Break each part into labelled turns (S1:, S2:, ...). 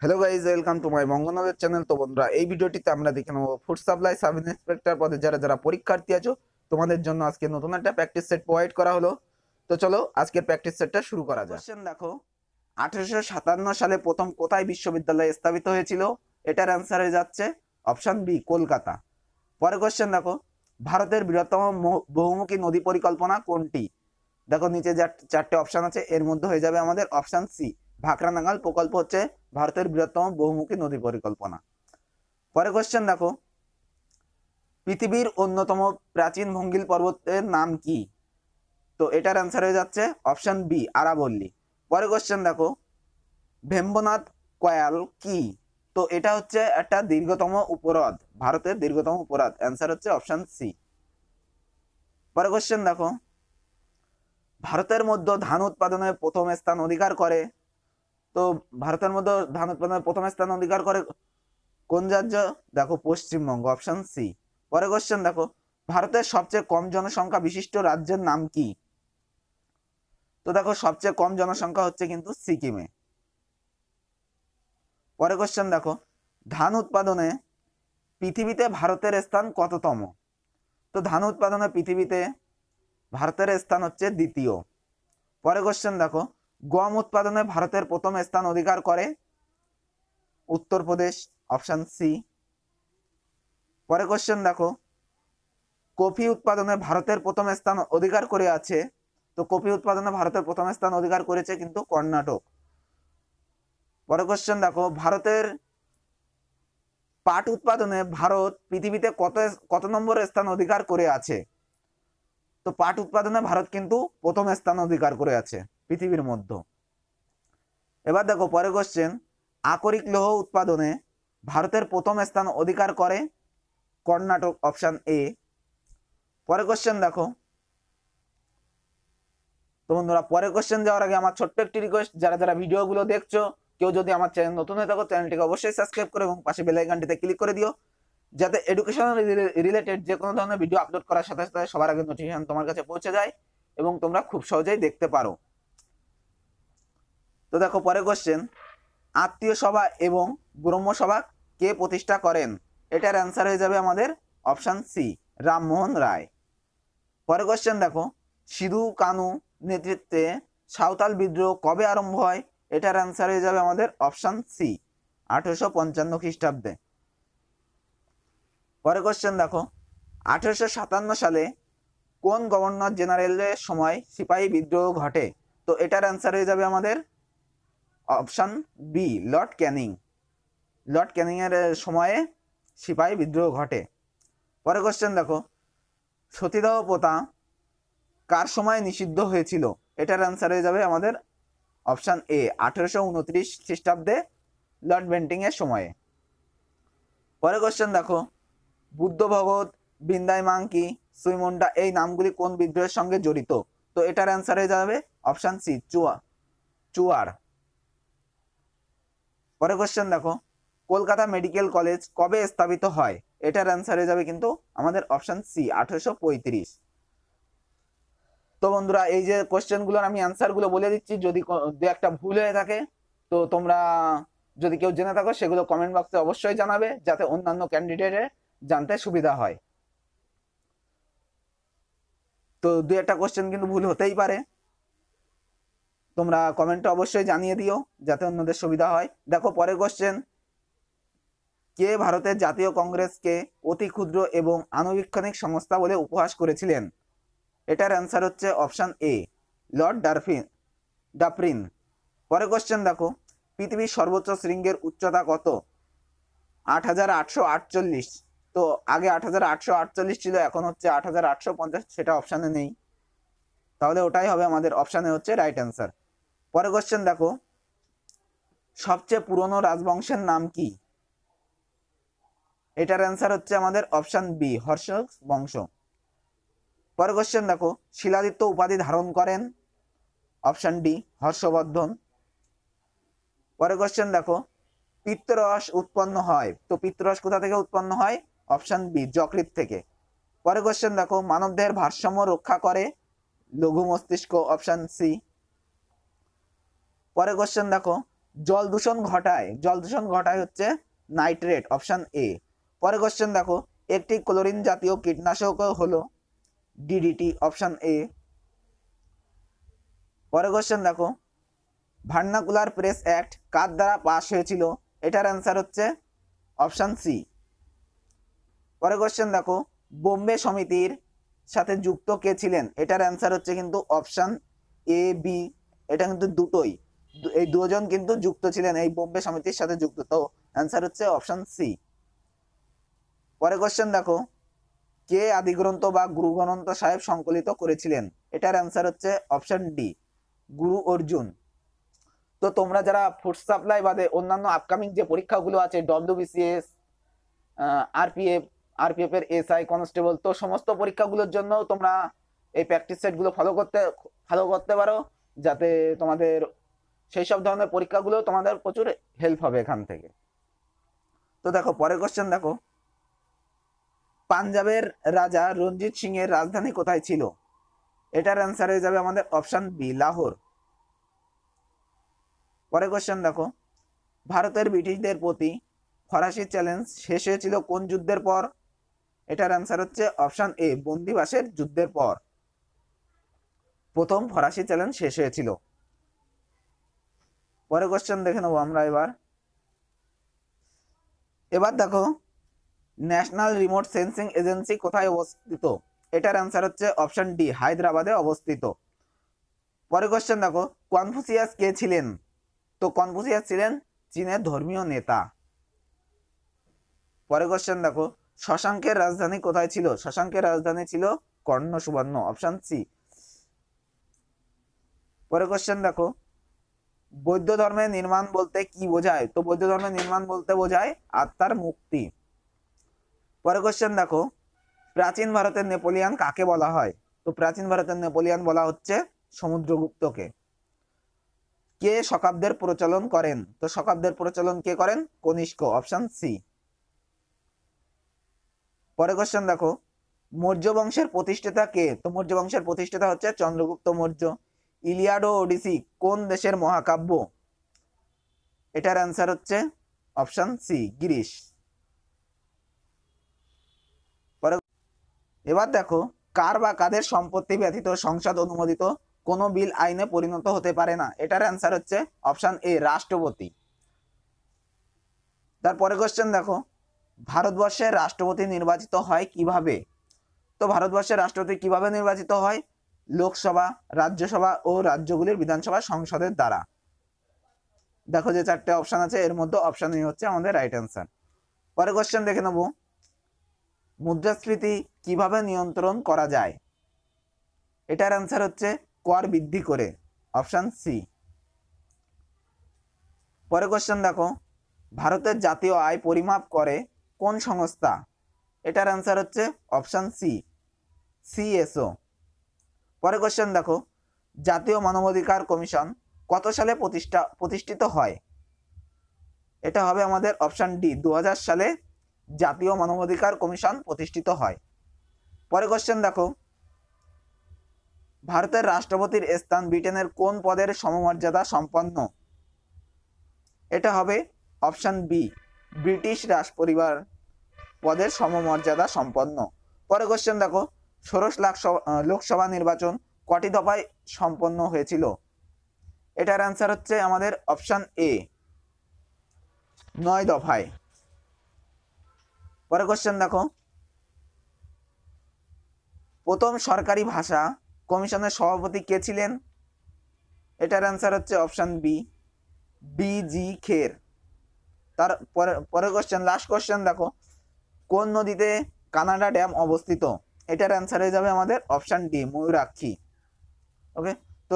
S1: Hello guys, welcome to my মঙ্গনদের channel. তো বন্ধুরা, এই ভিডিওটিতে আমরা দেখে নেবো ফুড সাপ্লাই সাব ইন্সপেক্টর পদে যারা যারা পরীক্ষার্থী আছো তোমাদের জন্য আজকে নতুন একটা প্র্যাকটিস সেট প্রোভাইড করা হলো। তো চলো আজকের প্র্যাকটিস সেটটা শুরু করা যাক। কোশ্চেন দেখো, 1857 সালে প্রথম কোথায় বিশ্ববিদ্যালয় স্থাপিত হয়েছিল? এটার অ্যান্সার হয়ে যাচ্ছে অপশন বি, কলকাতা। পরের কোশ্চেন দেখো, ভারতের বৃহত্তম বহুমুখী নদী পরিকল্পনা কোনটি? দেখো নিচে চারটে অপশন আছে, এর মধ্যে হয়ে যাবে আমাদের অপশন সি, ভাকরানাগাল প্রকল্প হচ্ছে ভারতের বৃহত্তম বহুমুখী নদী পরিকল্পনা। পরে কোশ্চেন দেখো, পৃথিবীর অন্যতম প্রাচীন ভঙ্গিল পর্বতের নাম কি? তো এটার অ্যান্সার হয়ে যাচ্ছে অপশন বি, আরাবল্লী। পরে কোশ্চেন দেখো, ভেম্বনাথ কয়াল কি? তো এটা হচ্ছে একটা দীর্ঘতম উপহ্রদ, ভারতের দীর্ঘতম উপহ্রদ। অ্যান্সার হচ্ছে অপশন সি। পরে কোশ্চেন দেখো, ভারতের মধ্যে ধান উৎপাদনে প্রথম স্থান অধিকার করে? তো ভারতের মধ্যে ধান উৎপাদনে প্রথম স্থান অধিকার করে কোন রাজ্য? দেখো পশ্চিমবঙ্গ, অপশন সি। পরে কোশ্চেন দেখো, ভারতের সবচেয়ে কম জনসংখ্যা বিশিষ্ট রাজ্যের নাম কি? তো দেখো সবচেয়ে কম জনসংখ্যা হচ্ছে কিন্তু সিকিমে। পরে কোশ্চেন দেখো, ধান উৎপাদনে পৃথিবীতে ভারতের স্থান কততম? তো ধান উৎপাদনে পৃথিবীতে ভারতের স্থান হচ্ছে দ্বিতীয়। পরে কোশ্চেন দেখো, গম উৎপাদনে ভারতের প্রথম স্থান অধিকার করে উত্তরপ্রদেশ, অপশন সি। পরে কোশ্চেন দেখো, কফি উৎপাদনে ভারতের প্রথম স্থান অধিকার করে আছে? তো কফি উৎপাদনে ভারতের প্রথম স্থান অধিকার করেছে কিন্তু কর্ণাটক। পরে কোশ্চেন দেখো, ভারতের পাট উৎপাদনে ভারত পৃথিবীতে কত নম্বর স্থান অধিকার করে আছে? তো পাট উৎপাদনে ভারত কিন্তু প্রথম স্থান অধিকার করে আছে পৃথিবীর মধ্যে। এবার দেখো পরে কোশ্চেন, আকরিক লৌহ উৎপাদনে ভারতের প্রথম স্থান অধিকার করে কর্ণাটক, অপশন এ। পরে কোশ্চেন দেখো, তো বন্ধুরা পরের কোশ্চেন যাওয়ার আগে আমার ছোট্ট একটি রিকোয়েস্ট, যারা যারা ভিডিওগুলো দেখছো কেউ যদি আমার চ্যানেল নতুন হয়ে থাকো চ্যানেলটিকে অবশ্যই সাবস্ক্রাইব করে এবং পাশে বেল আইকনটিতে ক্লিক করে দিও, যাতে এডুকেশন রিলেটেড যে কোনো ধরনের ভিডিও আপলোড করার সাথে সাথে সবার আগে নোটিফিকেশন তোমার কাছে পৌঁছে যায় এবং তোমরা খুব সহজেই দেখতে পারো। তো দেখো পরের কোশ্চেন, আত্মীয় সভা এবং ব্রহ্ম সভা কে প্রতিষ্ঠা করেন? এটার অ্যান্সার হয়ে যাবে আমাদের অপশন সি, রামমোহন রায়। পরের কোশ্চেন দেখো, সিধু কানু নেতৃত্বে সাঁওতাল বিদ্রোহ কবে আরম্ভ হয়? এটার অ্যান্সার হয়ে যাবে আমাদের অপশন সি, 1855 খ্রিস্টাব্দে। পরের কোশ্চেন দেখো, 1857 সালে কোন গভর্নর জেনারেলের সময় সিপাহী বিদ্রোহ ঘটে? তো এটার অ্যান্সার হয়ে যাবে আমাদের option B, Lord Canning. Lord Canning এর সময়ে সিপাহী বিদ্রোহ ঘটে। পরের কোশ্চেন দেখো, সতীদাহ প্রথা কার সময় নিষিদ্ধ হয়েছিল? এটার অ্যান্সার হয়ে যাবে আমাদের অপশন এ, 1829 খ্রিস্টাব্দে লর্ড বেন্টিং এর সময়ে। পরের কোশ্চেন দেখো, বুদ্ধ ভগত, বিন্দাই মাংকি, সুইমুন্ডা এই নামগুলি কোন বিদ্রোহের সঙ্গে জড়িত? তো এটার অ্যান্সার হয়ে যাবে অপশন সি, চুয়ার। পরের কোশ্চেন দেখো, কলকাতা মেডিকেল কলেজ কবে স্থাপিত হয়? এটার অ্যান্সার হয়ে যাবে কিন্তু আমাদের অপশন সি, 1835। তো বন্ধুরা, এই যে কোশ্চেনগুলোর আমি অ্যান্সারগুলো বলে দিচ্ছি, যদি দু একটা ভুল হয়ে থাকে তো তোমরা যদি কেউ জেনে থাকো সেগুলো কমেন্ট বক্সে অবশ্যই জানাবে, যাতে অন্যান্য ক্যান্ডিডেটের জানতে সুবিধা হয়। তো দু একটা কোশ্চেন কিন্তু ভুল হতেই পারে, তোমরা কমেন্টে অবশ্যই জানিয়ে দিও যাতে অন্যদের সুবিধা হয়। দেখো পরের কোশ্চেন, কে ভারতের জাতীয় কংগ্রেসকে অতি ক্ষুদ্র এবং আনুবীক্ষণিক সংস্থা বলে উপহাস করেছিলেন? এটার অ্যান্সার হচ্ছে অপশন এ, লর্ড ডাফরিন। পরের কোশ্চেন দেখো, পৃথিবীর সর্বোচ্চ শৃঙ্গের উচ্চতা কত? 8848। তো আগে 8848 ছিল, এখন হচ্ছে 8850, সেটা অপশানে নেই, তাহলে ওটাই হবে আমাদের অপশানে হচ্ছে রাইট অ্যান্সার। পরের কোশ্চেন দেখো, সবচেয়ে পুরনো রাজবংশের নাম কি? এটার অ্যান্সার হচ্ছে আমাদের অপশন বি, হর্ষ বংশ। পরের কোশ্চেন দেখো, শিলাদিত্য উপাধি ধারণ করেন? Option D, Harshavardhana. পরের কোশ্চেন দেখো, পিত্তরস উৎপন্ন হয়? তো পিত্তরস কোথা থেকে উৎপন্ন হয়? অপশন বি, যকৃৎ থেকে। পরের কোশ্চেন দেখো, মানবদেহের ভারসাম্য রক্ষা করে লঘু মস্তিষ্ক? Option C. পরের কোশ্চেন দেখো, জল দূষণ ঘটায় হচ্ছে নাইট্রেট, অপশন এ। পরে কোশ্চেন দেখো, একটি ক্লোরিন জাতীয় কীটনাশক হলো ডিডিটি, অপশন এ। পরে কোশ্চেন দেখো, ভার্নাকুলার প্রেস অ্যাক্ট কার দ্বারা পাস হয়েছিল? এটার অ্যান্সার হচ্ছে অপশন সি। পরে কোশ্চেন দেখো, বোম্বে সমিতির সাথে যুক্ত কে ছিলেন? এটার অ্যান্সার হচ্ছে কিন্তু অপশন এ বি। এটা কিন্তু দুটোই, এই দুজন কিন্তু যুক্ত ছিলেন, এই বোম্বে সমিতির সাথে যুক্ত, তো অ্যান্সার হচ্ছে অপশন সি। পরে কোশ্চেন দেখো, কে আদিগ্রন্থ বা গুরু গ্রন্থ সাহেব সংকলিত করেছিলেন? এটার অ্যান্সার হচ্ছে অপশন ডি, গুরু অর্জুন। তো তোমরা যারা ফুড সাপ্লাই বাদে অন্যান্য আপকামিং যে পরীক্ষাগুলো আছে, ডব্লিউবিসিএস, আরপিএফ এর এসআই কনস্টেবল, তো সমস্ত পরীক্ষাগুলোর জন্য তোমরা এই প্র্যাকটিস সেটগুলো ফলো করতে পারো, যাতে তোমাদের সেই সব ধরনের পরীক্ষাগুলো তোমাদের প্রচুর হেল্প হবে এখান থেকে। তো দেখো পরের কোশ্চেন দেখো, পাঞ্জাবের রাজা রঞ্জিত সিং এর রাজধানী কোথায় ছিল? এটার অ্যান্সার হয়ে যাবে আমাদের অপশন বি, লাহোর। পরের কোশ্চেন দেখো, ভারতের ব্রিটিশদের প্রতি ফরাসি চ্যালেঞ্জ শেষ হয়েছিল কোন যুদ্ধের পর? এটার অ্যান্সার হচ্ছে অপশন এ, বন্দিবাসের যুদ্ধের পর প্রথম ফরাসি চ্যালেঞ্জ শেষ হয়েছিল। পরের কোশ্চেন দেখে নেবো আমরা এবার দেখো, ন্যাশনাল রিমোট সেন্সিং এজেন্সি কোথায় অবস্থিত? এটার অ্যান্সার হচ্ছে অপশন ডি, হায়দ্রাবাদে অবস্থিত। পরের কোশ্চেন দেখো, কনফুসিয়াস কে ছিলেন? তো কনফুসিয়াস ছিলেন চীনের ধর্মীয় নেতা। পরের কোশ্চেন দেখো, শশাঙ্কের রাজধানী কোথায় ছিল? শশাঙ্কের রাজধানী ছিল কর্ণ সুবর্ণ, অপশন সি। পরের কোশ্চেন দেখো, বৌদ্ধ ধর্মের নির্মাণ বলতে কি বোঝায়? তো বৌদ্ধ ধর্মের নির্মাণ বলতে বোঝায় আত্মার মুক্তি। পরের কোশ্চেন দেখো, প্রাচীন ভারতের নেপোলিয়ান কাকে বলা হয়? তো প্রাচীন ভারতের নেপোলিয়ান বলা হচ্ছে সমুদ্রগুপ্তকে। কে শকাব্দের প্রচলন করেন? তো শকাব্দের প্রচলন কে করেন? Kanishka, option C. পরের কোশ্চেন দেখো, মৌর্য বংশের প্রতিষ্ঠাতা কে? তো মৌর্য বংশের প্রতিষ্ঠাতা হচ্ছে চন্দ্রগুপ্ত মৌর্য। ইলিয়াড ও ওডিসি কোন দেশের মহাকাব্য? এটার অ্যান্সার হচ্ছে অপশন সি, গ্রিস। এবার দেখো, কার বা কাদের সম্পত্তি ব্যতীত সংসদ অনুমোদিত কোনো বিল আইনে পরিণত হতে পারে না? এটার অ্যান্সার হচ্ছে অপশন এ, রাষ্ট্রপতি। তারপরে কোশ্চেন দেখো, ভারতবর্ষের রাষ্ট্রপতি নির্বাচিত হয় কিভাবে? তো ভারতবর্ষের রাষ্ট্রপতি কিভাবে নির্বাচিত হয়? লোকসভা, রাজ্যসভা ও রাজ্যগুলির বিধানসভা সংসদের দ্বারা। দেখো যে চারটে অপশন আছে, এর মধ্যে অপশন এ হচ্ছে আমাদের রাইট অ্যান্সার। পরে কোশ্চেন দেখে নেব, মুদ্রাস্ফীতি কিভাবে নিয়ন্ত্রণ করা যায়? এটার অ্যান্সার হচ্ছে কর বৃদ্ধি করে, অপশন সি। পরে কোশ্চেন দেখো, ভারতের জাতীয় আয় পরিমাপ করে কোন সংস্থা? এটার অ্যান্সার হচ্ছে অপশন সি, সিএসও। পরে কোশ্চেন দেখো, জাতীয় মানবাধিকার কমিশন কত সালে প্রতিষ্ঠিত হয়? এটা হবে আমাদের অপশন ডি, 2000 সালে জাতীয় মানবাধিকার কমিশন প্রতিষ্ঠিত হয়। পরে কোশ্চেন দেখো, ভারতের রাষ্ট্রপতির স্থান ব্রিটেনের কোন পদের সমমর্যাদা সম্পন্ন? এটা হবে অপশন বি, ব্রিটিশ রাজপরিবার পদের সমমর্যাদা সম্পন্ন। পরে কোশ্চেন দেখো, 16 লাখ লোকসভা নির্বাচন কটি দফায় সম্পন্ন হয়েছিল? এটার অ্যান্সার হচ্ছে আমাদের অপশন এ, 9 দফায়। পরে কোশ্চেন দেখো, প্রথম সরকারি ভাষা কমিশনের সভাপতি কে ছিলেন? এটার অ্যান্সার হচ্ছে অপশন বি, বিজি খের। তার পরে কোশ্চেন, লাস্ট কোশ্চেন দেখো, কোন নদীতে কানাডা ড্যাম অবস্থিত? এটার অ্যান্সার হয়ে যাবে আমাদের অপশন ডি, ময়ূরাক্ষী। ওকে, তো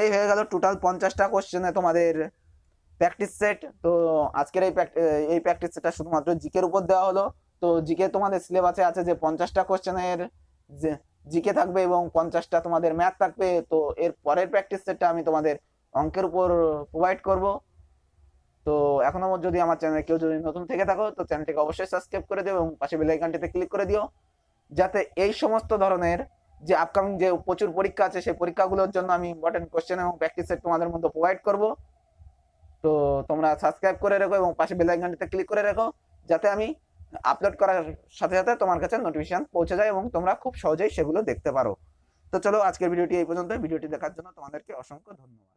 S1: এই হয়ে গেল টোটাল 50টা কোশ্চেনে তোমাদের প্র্যাকটিস সেট। তো আজকের এই প্র্যাকটিস সেটটা শুধুমাত্র জিকের উপর দেওয়া হলো। তো জিকে তোমাদের সিলেবাসে আছে যে 50টা কোশ্চেনের যে জিকে থাকবে এবং 50টা তোমাদের ম্যাথ থাকবে। তো এর পরের প্র্যাকটিস সেটটা আমি তোমাদের অঙ্কের উপর প্রোভাইড করব। তো এখনো যদি আমার চ্যানেলে কেউ যদি নতুন থেকে থাকো, তো চ্যানেলটিকে অবশ্যই সাবস্ক্রাইব করে দিও এবং পাশে বেল আইকনটিতে ক্লিক করে দিও, যাতে এই সমস্ত ধরনের যে আপকামিং যে প্রচুর পরীক্ষা আছে সেই পরীক্ষাগুলোর জন্য আমি ইম্পর্টেন্ট কোশ্চেন এবং প্র্যাকটিস সেট তোমাদের মধ্যে প্রোভাইড করব। তো তো তোমরা সাবস্ক্রাইব করে রেখো এবং পাশে বেল আইকনটিতে ক্লিক করে রেখো, যাতে আমি আপলোড করার সাথে সাথে তোমার কাছে নোটিফিকেশন পৌঁছে যায় এবং তোমরা খুব সহজেই সেগুলো দেখতে পারো। তো চলো আজকের ভিডিওটি এই পর্যন্ত। ভিডিওটি দেখার জন্য তোমাদেরকে অসংখ্য ধন্যবাদ।